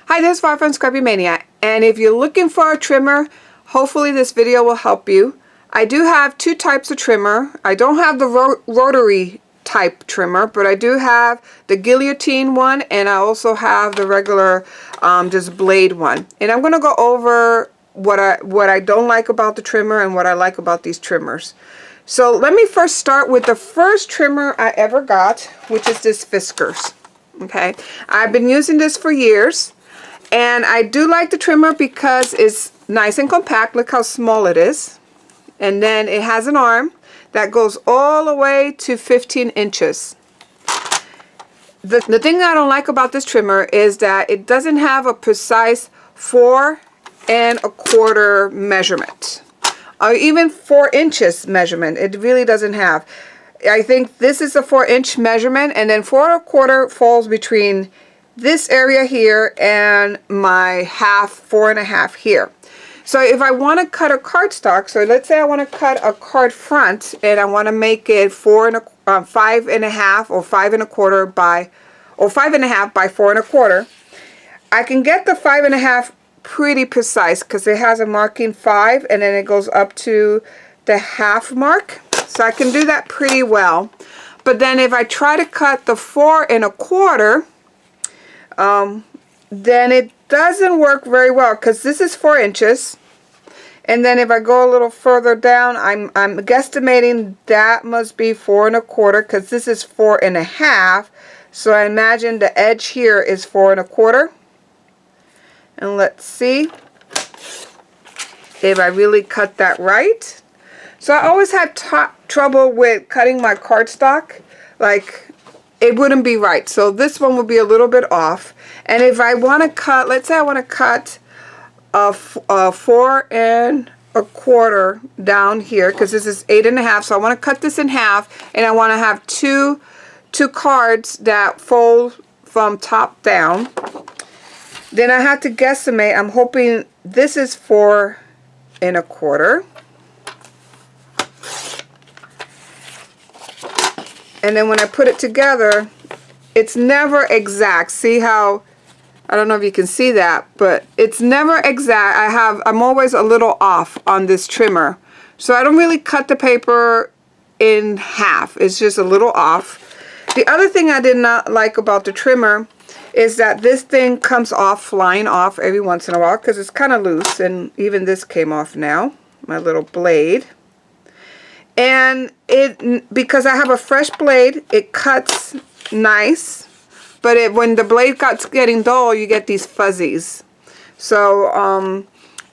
Hi, this is Far from Scrappy Maniac, and if you're looking for a trimmer, hopefully this video will help you. I do have two types of trimmer. I don't have the rotary type trimmer, but I do have the guillotine one, and I also have the regular just blade one. And I'm going to go over what I don't like about the trimmer and what I like about these trimmers. So let me first start with the first trimmer I ever got, which is this Fiskars. Okay, I've been using this for years. And I do like the trimmer because it's nice and compact. Look how small it is. And then it has an arm that goes all the way to 15 inches. The thing I don't like about this trimmer is that it doesn't have a precise 4 1/4 measurement. Or even 4 inches measurement. It really doesn't have. I think this is a 4-inch measurement, and then 4 1/4 falls between this area here and my 4 1/2 here. So if I want to cut a cardstock, so let's say I want to cut a card front and I want to make it 5 1/2 or 5 1/4 by, or 5 1/2 by 4 1/4, I can get the 5 1/2 pretty precise because it has a marking 5 and then it goes up to the half mark. So I can do that pretty well. But then if I try to cut the 4 1/4, then it doesn't work very well because this is 4 inches, and then if I go a little further down, I'm guesstimating that must be 4 1/4 because this is 4 1/2. So I imagine the edge here is 4 1/4, and let's see if I really cut that right. So I always had trouble with cutting my cardstock, like it wouldn't be right. So this one would be a little bit off. And if I want to cut, let's say I want to cut a 4 1/4 down here, because this is 8 1/2. So I want to cut this in half, and I want to have two cards that fold from top down. Then I have to guesstimate. I'm hoping this is 4 1/4. And then when I put it together, it's never exact. See how, I don't know if you can see that, but it's never exact. I'm always a little off on this trimmer. So I don't really cut the paper in half. It's just a little off. The other thing I did not like about the trimmer is that this thing comes off, flying off every once in a while because it's kind of loose, and even this came off now, my little blade. And because I have a fresh blade, it cuts nice, but when the blade getting dull, you get these fuzzies. So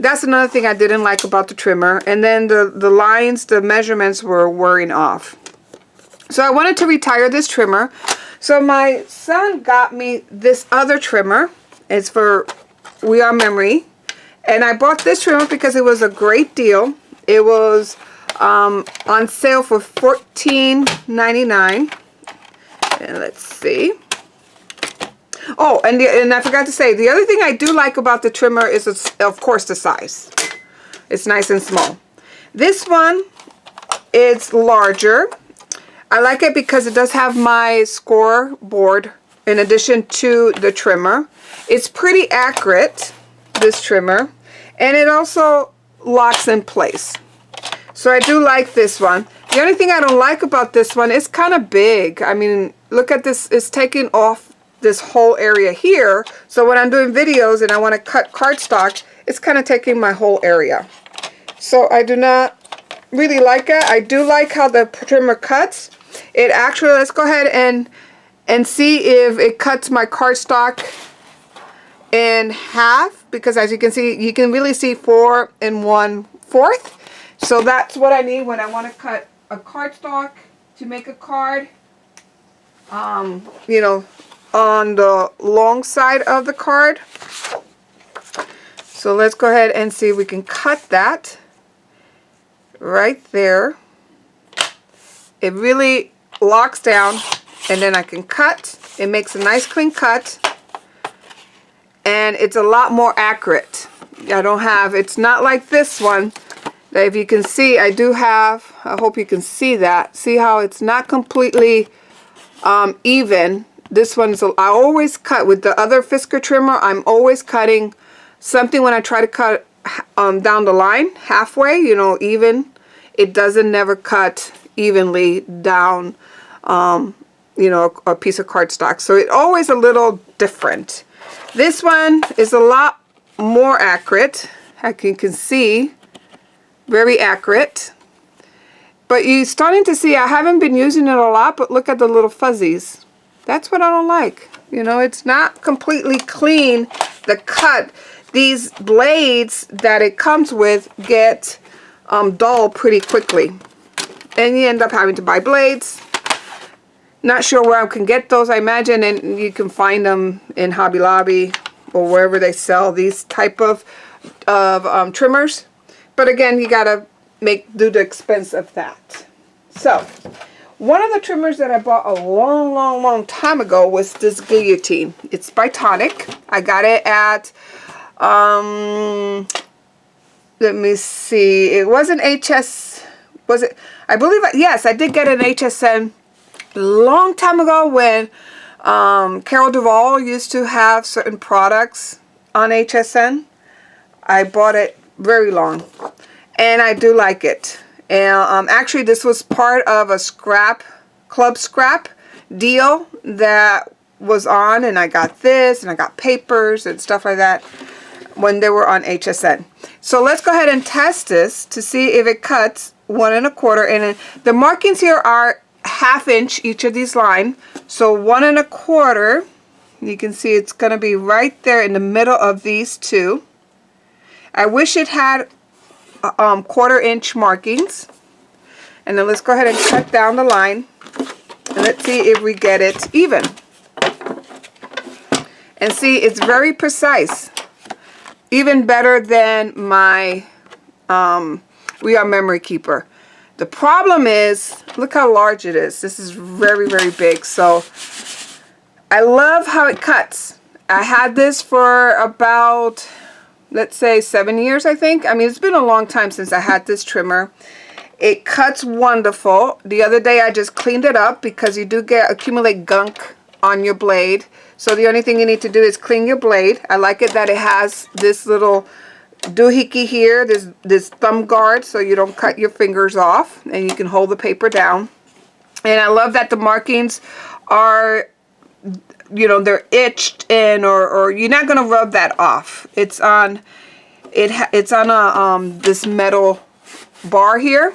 that's another thing I didn't like about the trimmer. And then the lines, the measurements were wearing off. So I wanted to retire this trimmer. So my son got me this other trimmer. It's for We Are Memory. And I bought this trimmer because it was a great deal. It was on sale for $14.99. And let's see. Oh, and I forgot to say, the other thing I do like about the trimmer is, of course, the size. It's nice and small. This one is larger. I like it because it does have my scoreboard in addition to the trimmer. It's pretty accurate, this trimmer, and it also locks in place. So I do like this one. The only thing I don't like about this one, it's kind of big. I mean, look at this. It's taking off this whole area here. So when I'm doing videos and I want to cut cardstock, it's kind of taking my whole area. So I do not really like it. I do like how the trimmer cuts. It actually, let's go ahead and see if it cuts my cardstock in half. Because as you can see, you can really see 4 1/4. So that's what I need when I want to cut a cardstock to make a card, you know, on the long side of the card. So let's go ahead and see if we can cut that right there. It really locks down, and then I can cut. It makes a nice clean cut, and it's a lot more accurate. It's not like this one. If you can see, I hope you can see that. See how it's not completely even. This one's, I always cut with the other Fisker trimmer. I'm always cutting something when I try to cut down the line halfway, you know, even. It doesn't never cut evenly down, you know, a piece of cardstock. So it's always a little different. This one is a lot more accurate. As you can see, very accurate. But you're starting to see, I haven't been using it a lot, but look at the little fuzzies. That's what I don't like. You know, it's not completely clean. The cut, these blades that it comes with get dull pretty quickly. And you end up having to buy blades. Not sure where I can get those, I imagine, and you can find them in Hobby Lobby or wherever they sell these type of trimmers. But again, you gotta do the expense of that. So, one of the trimmers that I bought a long time ago was this guillotine. It's by Tonic. I got it at, let me see, it wasn't HS, was it? I believe, yes, I did get an HSN a long time ago when Carol Duvall used to have certain products on HSN. I bought it very long, and I do like it. And actually, this was part of a club scrap deal that was on, and I got this, and I got papers and stuff like that when they were on HSN. So let's go ahead and test this to see if it cuts 1 1/4. And the markings here are 1/2 inch each of these lines. So 1 1/4. You can see it's going to be right there in the middle of these two. I wish it had 1/4 inch markings. And then let's go ahead and cut down the line. And let's see if we get it even. And see, it's very precise. Even better than my We Are Memory Keeper. The problem is, look how large it is. This is very big. So I love how it cuts. I had this for about, let's say, 7 years, I think. I mean, it's been a long time since I had this trimmer. It cuts wonderful. The other day I just cleaned it up because you do accumulate gunk on your blade. So the only thing you need to do is clean your blade. I like it that it has this little doohickey here, this thumb guard, so you don't cut your fingers off and you can hold the paper down. And I love that the markings are, you know, they're etched in, or you're not gonna rub that off. It's on this metal bar here,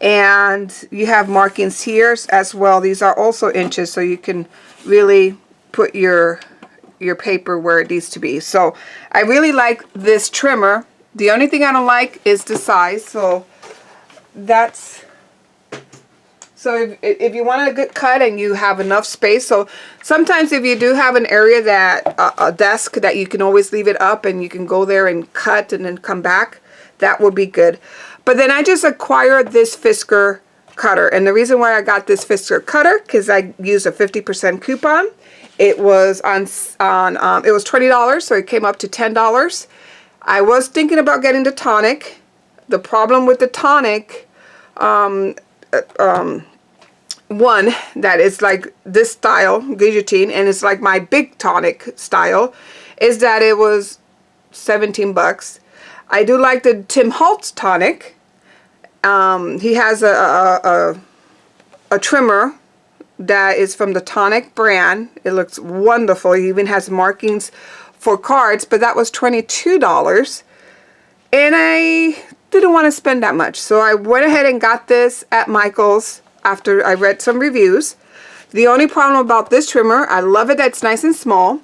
and you have markings here as well. These are also inches, so you can really put your paper where it needs to be. So I really like this trimmer. The only thing I don't like is the size. So that's, so if you want a good cut and you have enough space, so sometimes if you do have an area that a desk that you can always leave it up and you can go there and cut and then come back, that would be good. But then I just acquired this Fisker cutter, and the reason why I got this Fisker cutter because I used a 50% coupon. It was it was $20, so it came up to $10. I was thinking about getting the Tonic. The problem with the Tonic, one that is like this style guillotine, and it's like my big Tonic style, is that it was 17 bucks. I do like the Tim Holtz Tonic. He has a trimmer that is from the Tonic brand. It looks wonderful. He even has markings for cards, but that was $22. And I didn't want to spend that much. So I went ahead and got this at Michael's after I read some reviews. The only problem about this trimmer, I love it that it's nice and small,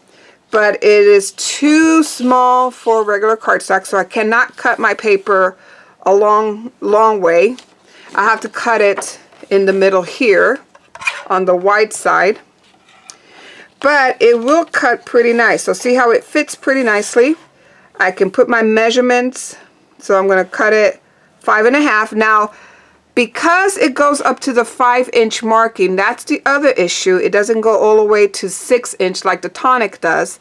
but it is too small for regular cardstock, so I cannot cut my paper a long way. I have to cut it in the middle here on the wide side, but it will cut pretty nice. So see how it fits pretty nicely. I can put my measurements, so I'm going to cut it 5.5. Now, because it goes up to the 5-inch marking, that's the other issue. It doesn't go all the way to 6-inch like the Tonic does.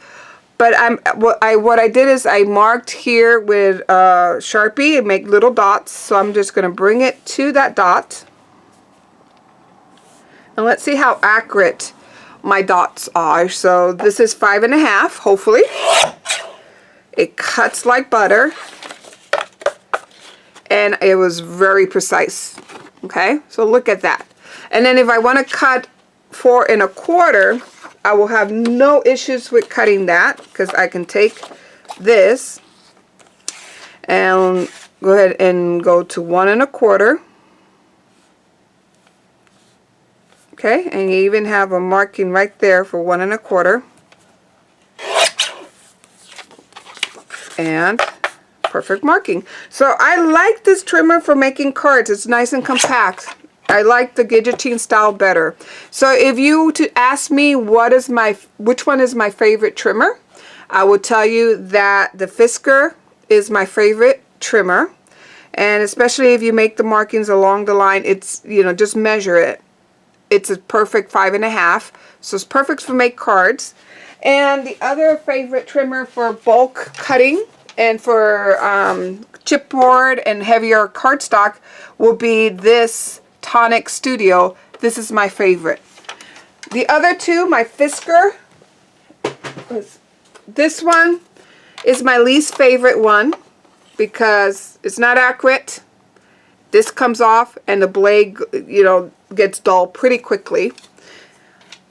But what I did is I marked here with Sharpie and make little dots. So I'm just going to bring it to that dot. And let's see how accurate my dots are. So this is 5.5, hopefully. It cuts like butter. And it was very precise. Okay, so look at that. And then if I want to cut 4 1/4, I will have no issues with cutting that, because I can take this and go ahead and go to 1 1/4. Okay, and you even have a marking right there for 1 1/4. And perfect marking. So I like this trimmer for making cards. It's nice and compact. I like the guillotine style better. So if you to ask me which one is my favorite trimmer, I will tell you that the Fisker is my favorite trimmer. And especially if you make the markings along the line, it's, you know, just measure it. It's a perfect 5.5. So it's perfect for make cards. And the other favorite trimmer for bulk cutting and for chipboard and heavier cardstock will be this Tonic Studio. This is my favorite. The other two, my Fisker, this one is my least favorite one because it's not accurate. This comes off and the blade, you know, gets dull pretty quickly.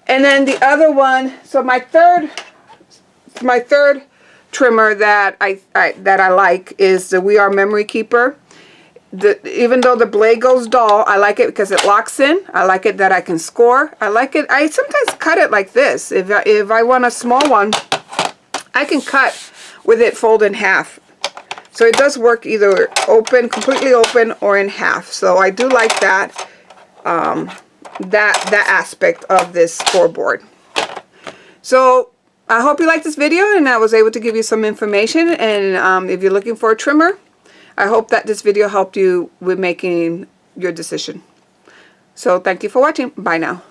And then the other one, so my third trimmer that I like is the We Are Memory Keeper. Even though the blade goes dull, I like it because it locks in. I like it that I can score. I like it. I sometimes cut it like this. If I want a small one, I can cut with it fold in half. So it does work either open, completely open, or in half. So I do like that that aspect of this scoreboard. So I hope you liked this video and I was able to give you some information. And if you're looking for a trimmer, I hope that this video helped you with making your decision. So thank you for watching. Bye now.